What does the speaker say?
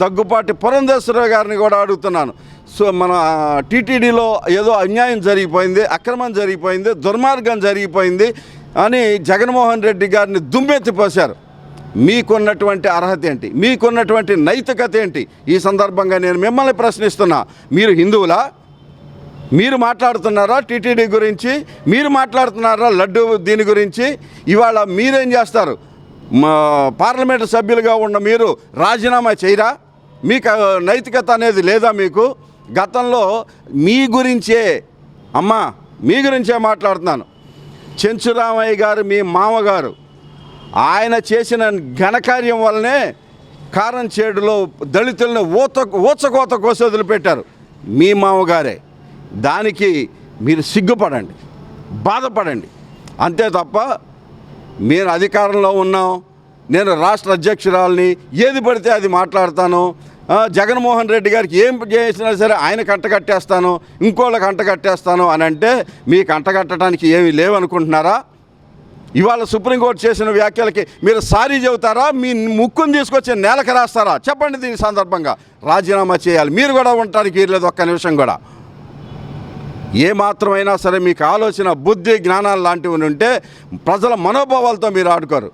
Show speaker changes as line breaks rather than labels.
దగ్గుపాటి పురంధేశ్వరరావు గారిని కూడా అడుగుతున్నాను. సో మన టీటీడీలో ఏదో అన్యాయం జరిగిపోయింది, అక్రమం జరిగిపోయింది, దుర్మార్గం జరిగిపోయింది అని జగన్మోహన్ రెడ్డి గారిని దుమ్మెత్తిపోశారు. మీకున్నటువంటి అర్హత ఏంటి? మీకున్నటువంటి నైతికత ఏంటి? ఈ సందర్భంగా నేను మిమ్మల్ని ప్రశ్నిస్తున్నా. మీరు హిందువులా? మీరు మాట్లాడుతున్నారా టీటీడీ గురించి? మీరు మాట్లాడుతున్నారా లడ్డు దీని గురించి? ఇవాళ మీరేం చేస్తారు? పార్లమెంటు సభ్యులుగా ఉన్న మీరు రాజీనామా చేయరా? మీకు నైతికత అనేది లేదా? మీకు గతంలో మీ గురించే మీ గురించే మాట్లాడుతున్నాను. చెంచురామయ్య గారు మీ మామగారు, ఆయన చేసిన ఘనకార్యం వల్లనే కారంచేడులో దళితులను ఊచకోత కోసి వదిలిపెట్టారు మీ మామగారే. దానికి మీరు సిగ్గుపడండి, బాధపడండి, అంతే తప్ప మీరు అధికారంలో ఉన్నాం, నేను రాష్ట్ర అధ్యక్షురాలని, ఏది పడితే అది మాట్లాడతాను, జగన్మోహన్ రెడ్డి గారికి ఏం చేసినా సరే ఆయన కంటగట్టేస్తాను, ఇంకోళ్ళకి అంటగట్టేస్తాను అని అంటే మీకు అంటగట్టడానికి ఏమీ లేవనుకుంటున్నారా? ఇవాళ సుప్రీంకోర్టు చేసిన వ్యాఖ్యలకి మీరు సారీ చెబుతారా? మీ ముక్కును తీసుకొచ్చి నేలకు రాస్తారా? చెప్పండి. దీని సందర్భంగా రాజీనామా చేయాలి. మీరు కూడా ఉండటానికి వీరలేదు ఒక్క నిమిషం కూడా. ఏ మాత్రమైనా సరే మీకు ఆలోచన, బుద్ధి, జ్ఞానాలు లాంటివి ఉంటే ప్రజల మనోభావాలతో మీరు ఆడుకోరు.